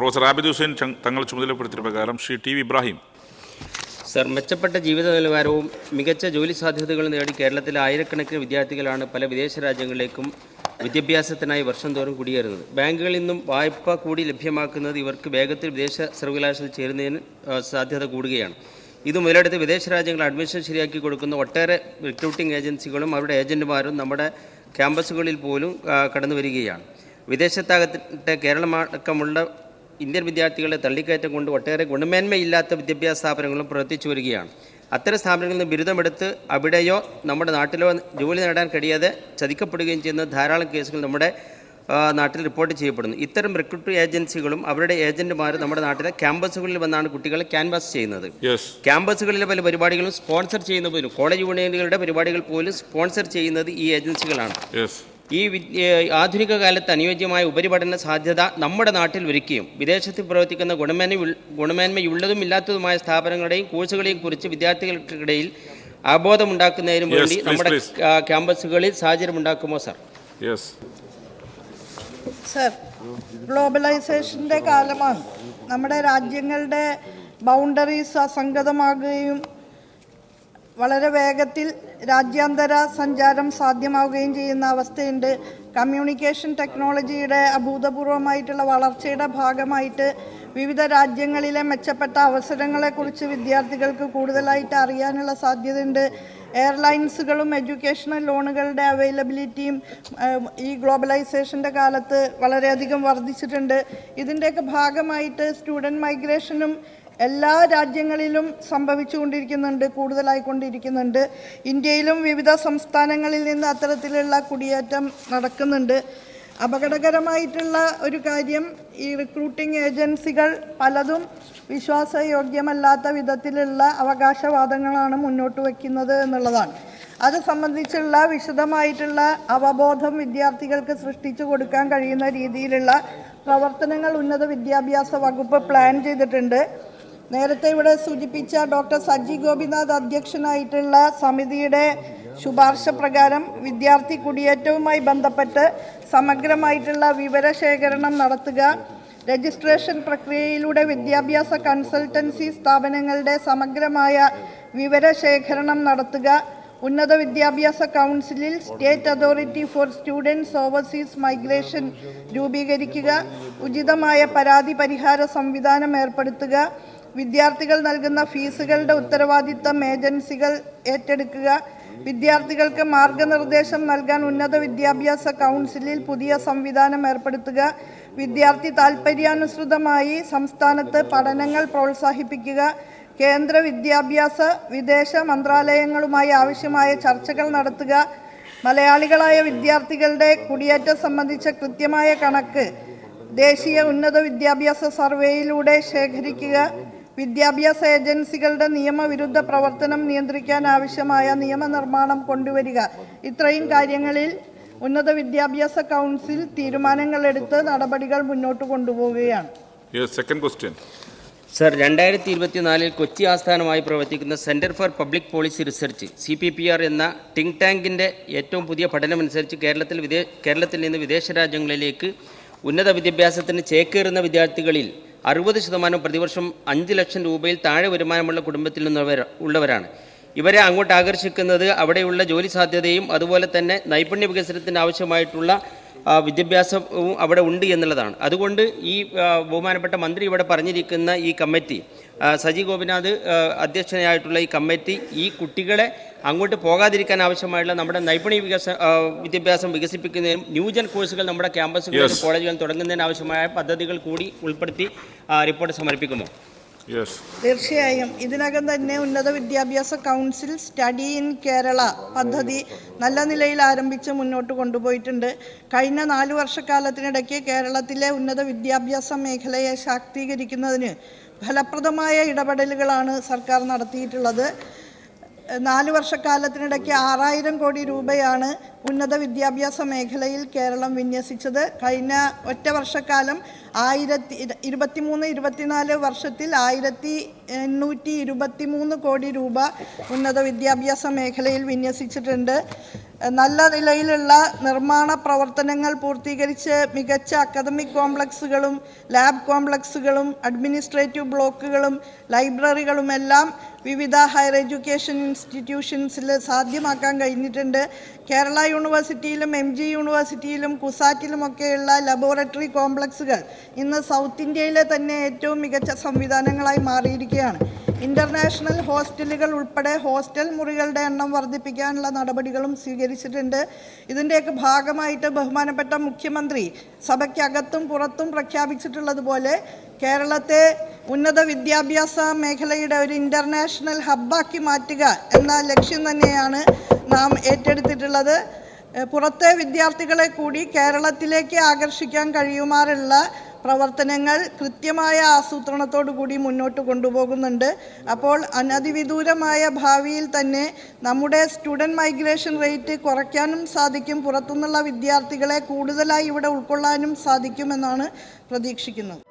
Professor Abid Hussain Thangal ചുമതലപ്പെടുത്തിയ പ്രകാരം Shri T V Ibrahim. Sir, മെച്ചപ്പെട്ട ജീവിത നിലവാരവും മികച്ച ജോലി സാധ്യതകളും നേടി കേരളത്തിലെ ആയിരക്കണക്കിന് വിദ്യാർത്ഥികളാണ് പല വിദേശ രാജ്യങ്ങളിലേക്കും വിദ്യാഭ്യാസത്തിനായി വർഷം തോറും കുടിയേറുന്നത്. ബാങ്കുകളിൽ നിന്നും വായ്പ കൂടി ലഭ്യമാക്കുന്നത് ഇവർക്ക് വേഗത്തിൽ വിദേശ സർവകലാശാലയിൽ ചേരുന്നതിന് സാധ്യത കൂടുകയാണ്. ഇത് മുതലെടുത്ത് വിദേശ രാജ്യങ്ങൾ അഡ്മിഷൻ ശരിയാക്കി കൊടുക്കുന്ന ഒട്ടേറെ റിക്രൂട്ടിംഗ് ഏജൻസികളും അവരുടെ ഏജന്റുമാരും നമ്മുടെ ക്യാമ്പസുകളിൽ പോലും കടന്നു വരികയാണ്. വിദേശത്താകട്ടെ കേരളമടക്കമുള്ള ഇന്ത്യൻ വിദ്യാർത്ഥികളെ തള്ളിക്കയറ്റം കൊണ്ട് ഒട്ടേറെ ഗുണമേന്മയില്ലാത്ത വിദ്യാഭ്യാസ സ്ഥാപനങ്ങളും പ്രവർത്തിച്ചു വരികയാണ്. അത്തരം സ്ഥാപനങ്ങളിൽ നിന്ന് ബിരുദമെടുത്ത് അവിടെയോ നമ്മുടെ നാട്ടിലോ ജോലി നേടാൻ കഴിയാതെ ചതിക്കപ്പെടുകയും ചെയ്യുന്ന ധാരാളം കേസുകൾ നമ്മുടെ നാട്ടിൽ റിപ്പോർട്ട് ചെയ്യപ്പെടുന്നു. ഇത്തരം റിക്രൂട്ട് ഏജൻസികളും അവരുടെ ഏജന്റുമാരും നമ്മുടെ നാട്ടിലെ ക്യാമ്പസുകളിൽ വന്നാണ് കുട്ടികളെ ക്യാൻവാസ് ചെയ്യുന്നത്. ക്യാമ്പസുകളിലെ പല പരിപാടികളും സ്പോൺസർ ചെയ്യുന്ന പോലും കോളേജ് യൂണിയനുകളുടെ പരിപാടികൾ പോലും സ്പോൺസർ ചെയ്യുന്നത് ഈ ഏജൻസികളാണ്. ഈ ആധുനിക കാലത്ത് അനുയോജ്യമായ ഉപരിപഠന സാധ്യത നമ്മുടെ നാട്ടിൽ ഒരുക്കുകയും വിദേശത്ത് പ്രവർത്തിക്കുന്ന ഗുണമേന്മയുള്ളതും ഇല്ലാത്തതുമായ സ്ഥാപനങ്ങളുടെയും കോഴ്സുകളെയും കുറിച്ച് വിദ്യാർത്ഥികൾക്കിടയിൽ അവബോധമുണ്ടാക്കുന്നതിനും വേണ്ടി നമ്മുടെ ക്യാമ്പസുകളിൽ സാഹചര്യം ഉണ്ടാക്കുമോ സർ? സർ, ഗ്ലോബലൈസേഷൻ്റെ കാലമാണ്. നമ്മുടെ രാജ്യങ്ങളുടെ ബൗണ്ടറീസ് അസംഗതമാകുകയും വളരെ വേഗത്തിൽ രാജ്യാന്തര സഞ്ചാരം സാധ്യമാവുകയും ചെയ്യുന്ന അവസ്ഥയുണ്ട്. കമ്മ്യൂണിക്കേഷൻ ടെക്നോളജിയുടെ അഭൂതപൂർവമായിട്ടുള്ള വളർച്ചയുടെ ഭാഗമായിട്ട് വിവിധ രാജ്യങ്ങളിലെ മെച്ചപ്പെട്ട അവസരങ്ങളെക്കുറിച്ച് വിദ്യാർത്ഥികൾക്ക് കൂടുതലായിട്ട് അറിയാനുള്ള സാധ്യതയുണ്ട്. എയർലൈൻസുകളും എഡ്യൂക്കേഷണൽ ലോണുകളുടെ അവൈലബിലിറ്റിയും ഈ ഗ്ലോബലൈസേഷൻ്റെ കാലത്ത് വളരെയധികം വർദ്ധിച്ചിട്ടുണ്ട്. ഇതിൻ്റെയൊക്കെ ഭാഗമായിട്ട് സ്റ്റുഡൻറ്റ് മൈഗ്രേഷനും എല്ലാ രാജ്യങ്ങളിലും സംഭവിച്ചുകൊണ്ടിരിക്കുന്നുണ്ട്, കൂടുതലായിക്കൊണ്ടിരിക്കുന്നുണ്ട്. ഇന്ത്യയിലും വിവിധ സംസ്ഥാനങ്ങളിൽ നിന്ന് അത്തരത്തിലുള്ള കുടിയേറ്റം നടക്കുന്നുണ്ട്. അപകടകരമായിട്ടുള്ള ഒരു കാര്യം, ഈ റിക്രൂട്ടിംഗ് ഏജൻസികൾ പലതും വിശ്വാസയോഗ്യമല്ലാത്ത വിധത്തിലുള്ള അവകാശവാദങ്ങളാണ് മുന്നോട്ട് വയ്ക്കുന്നത് എന്നുള്ളതാണ്. അത് സംബന്ധിച്ചുള്ള വിശദമായിട്ടുള്ള അവബോധം വിദ്യാർത്ഥികൾക്ക് സൃഷ്ടിച്ചു കൊടുക്കാൻ കഴിയുന്ന രീതിയിലുള്ള പ്രവർത്തനങ്ങൾ ഉന്നത വിദ്യാഭ്യാസ വകുപ്പ് പ്ലാൻ ചെയ്തിട്ടുണ്ട്. നേരത്തെ ഇവിടെ സൂചിപ്പിച്ച ഡോക്ടർ സജി ഗോപിനാഥ് അധ്യക്ഷനായിട്ടുള്ള സമിതിയുടെ ശുപാർശ പ്രകാരം വിദ്യാർത്ഥി കുടിയേറ്റവുമായി ബന്ധപ്പെട്ട് സമഗ്രമായിട്ടുള്ള വിവരശേഖരണം നടത്തുക, രജിസ്ട്രേഷൻ പ്രക്രിയയിലൂടെ വിദ്യാഭ്യാസ കൺസൾട്ടൻസി സ്ഥാപനങ്ങളുടെ സമഗ്രമായ വിവരശേഖരണം നടത്തുക, ഉന്നത വിദ്യാഭ്യാസ കൗൺസിലിൽ state authority for students overseas migration രൂപീകരിക്കുക, ഉചിതമായ പരാതി പരിഹാര സംവിധാനം ഏർപ്പെടുത്തുക, വിദ്യാർത്ഥികൾ നൽകുന്ന ഫീസുകളുടെ ഉത്തരവാദിത്തം ഏജൻസികൾ ഏറ്റെടുക്കുക, വിദ്യാർത്ഥികൾക്ക് മാർഗനിർദ്ദേശം നൽകാൻ ഉന്നത വിദ്യാഭ്യാസ കൗൺസിലിൽ പുതിയ സംവിധാനം ഏർപ്പെടുത്തുക, വിദ്യാർത്ഥി താൽപര്യാനുസൃതമായി സംസ്ഥാനത്ത് പഠനങ്ങൾ പ്രോത്സാഹിപ്പിക്കുക, കേന്ദ്ര വിദ്യാഭ്യാസ വിദേശ മന്ത്രാലയങ്ങളുമായി ആവശ്യമായ ചർച്ചകൾ നടത്തുക, മലയാളികളായ വിദ്യാർത്ഥികളുടെ കുടിയേറ്റം സംബന്ധിച്ച കൃത്യമായ കണക്ക് ദേശീയ ഉന്നത വിദ്യാഭ്യാസ സർവേയിലൂടെ ശേഖരിക്കുക, വിദ്യാഭ്യാസ ഏജൻസികളുടെ നിയമവിരുദ്ധ പ്രവർത്തനം നിയന്ത്രിക്കാൻ ആവശ്യമായ നിയമനിർമ്മാണം കൊണ്ടുവരിക. ഇത്രയും കാര്യങ്ങളിൽ ഉന്നത വിദ്യാഭ്യാസ കൗൺസിൽ തീരുമാനങ്ങളെടുത്ത് നടപടികൾ മുന്നോട്ട് കൊണ്ടുപോവുകയാണ്. സർ, 2024 കൊച്ചി ആസ്ഥാനമായി പ്രവർത്തിക്കുന്ന centre for public policy research CPPR എന്ന തിങ്ക് ടാങ്കിൻ്റെ ഏറ്റവും പുതിയ പഠനമനുസരിച്ച് കേരളത്തിൽ നിന്ന് വിദേശ രാജ്യങ്ങളിലേക്ക് ഉന്നത വിദ്യാഭ്യാസത്തിന് ചേക്കേറുന്ന വിദ്യാർത്ഥികളിൽ 60% പ്രതിവർഷം 5 ലക്ഷം രൂപയിൽ താഴെ വരുമാനമുള്ള കുടുംബത്തിൽ നിന്നുള്ളവരാണ്. ഇവരെ അങ്ങോട്ട് ആകർഷിക്കുന്നത് അവിടെയുള്ള ജോലി സാധ്യതയും അതുപോലെ തന്നെ നൈപുണ്യ വികസനത്തിന് ആവശ്യമായിട്ടുള്ള വിദ്യാഭ്യാസവും അവിടെ ഉണ്ട് എന്നുള്ളതാണ്. അതുകൊണ്ട് ഈ ബഹുമാനപ്പെട്ട മന്ത്രി ഇവിടെ പറഞ്ഞിരിക്കുന്ന ഈ കമ്മിറ്റി, സജി ഗോപിനാഥ് അധ്യക്ഷനായിട്ടുള്ള ഈ കമ്മിറ്റി ഈ കുട്ടികളെ അങ്ങോട്ട് പോകാതിരിക്കാൻ ആവശ്യമായിട്ടുള്ള നമ്മുടെ നൈപുണ്യ വിദ്യാഭ്യാസം വികസിപ്പിക്കുന്നതിനും ന്യൂജൻ കോഴ്സുകൾ നമ്മുടെ ക്യാമ്പസുകളിലും കോളേജുകളിൽ തുടങ്ങുന്നതിന് ആവശ്യമായ പദ്ധതികൾ കൂടി ഉൾപ്പെടുത്തി റിപ്പോർട്ട് സമർപ്പിക്കുമോ? തീർച്ചയായും. ഇതിനകം തന്നെ ഉന്നത വിദ്യാഭ്യാസ കൗൺസിൽ സ്റ്റഡി ഇൻ കേരള പദ്ധതി നല്ല നിലയിൽ ആരംഭിച്ച് മുന്നോട്ട് കൊണ്ടുപോയിട്ടുണ്ട്. കഴിഞ്ഞ 4 വർഷക്കാലത്തിനിടയ്ക്ക് കേരളത്തിലെ ഉന്നത വിദ്യാഭ്യാസ മേഖലയെ ശാക്തീകരിക്കുന്നതിന് ഫലപ്രദമായ ഇടപെടലുകളാണ് സർക്കാർ നടത്തിയിട്ടുള്ളത്. 4 വർഷക്കാലത്തിനിടയ്ക്ക് 6000 കോടി രൂപയാണ് ഉന്നത വിദ്യാഭ്യാസ മേഖലയിൽ കേരളം വിന്യസിച്ചത്. കഴിഞ്ഞ ഒറ്റ വർഷക്കാലം 2023-24 വർഷത്തിൽ 1823 കോടി രൂപ ഉന്നത വിദ്യാഭ്യാസ മേഖലയിൽ വിന്യസിച്ചിട്ടുണ്ട്. നല്ല നിലയിലുള്ള നിർമ്മാണ പ്രവർത്തനങ്ങൾ പൂർത്തീകരിച്ച് മികച്ച അക്കാദമിക് കോംപ്ലക്സുകളും ലാബ് കോംപ്ലക്സുകളും അഡ്മിനിസ്ട്രേറ്റീവ് ബ്ലോക്കുകളും ലൈബ്രറികളുമെല്ലാം വിവിധ ഹയർ എഡ്യൂക്കേഷൻ ഇൻസ്റ്റിറ്റ്യൂഷൻസിൽ സാധ്യമാക്കാൻ കഴിഞ്ഞിട്ടുണ്ട്. കേരള യൂണിവേഴ്സിറ്റിയിലും MG യൂണിവേഴ്സിറ്റിയിലും കുസാറ്റിലുമൊക്കെയുള്ള ലബോറട്ടറി കോംപ്ലക്സുകൾ ഇന്ന് സൗത്ത് ഇന്ത്യയിലെ തന്നെ ഏറ്റവും മികച്ച സംവിധാനങ്ങളായി മാറിയിരിക്കുകയാണ്. ഇൻ്റർനാഷണൽ ഹോസ്റ്റലുകൾ ഉൾപ്പെടെ ഹോസ്റ്റൽ മുറികളുടെ എണ്ണം വർദ്ധിപ്പിക്കാനുള്ള നടപടികളും സ്വീകരിച്ചിട്ടുണ്ട്. ഇതിൻ്റെയൊക്കെ ഭാഗമായിട്ട് ബഹുമാനപ്പെട്ട മുഖ്യമന്ത്രി സഭയ്ക്കകത്തും പുറത്തും പ്രഖ്യാപിച്ചിട്ടുള്ളതുപോലെ കേരളത്തെ ഉന്നത വിദ്യാഭ്യാസ മേഖലയുടെ ഒരു ഇൻ്റർനാഷണൽ ഹബ്ബാക്കി മാറ്റുക എന്ന ലക്ഷ്യം തന്നെയാണ് നാം ഏറ്റെടുത്തിട്ടുള്ളത്. പുറത്തെ വിദ്യാർത്ഥികളെ കൂടി കേരളത്തിലേക്ക് ആകർഷിക്കാൻ കഴിയുമാറുള്ള പ്രവർത്തനങ്ങൾ കൃത്യമായ ആസൂത്രണത്തോടു കൂടി മുന്നോട്ട് കൊണ്ടുപോകുന്നുണ്ട്. അപ്പോൾ അനധിവിദൂരമായ ഭാവിയിൽ തന്നെ നമ്മുടെ സ്റ്റുഡൻറ് മൈഗ്രേഷൻ റേറ്റ് കുറയ്ക്കാനും സാധിക്കും, പുറത്തുനിന്നുള്ള വിദ്യാർത്ഥികളെ കൂടുതലായി ഇവിടെ ഉൾക്കൊള്ളാനും സാധിക്കുമെന്നാണ് പ്രതീക്ഷിക്കുന്നത്.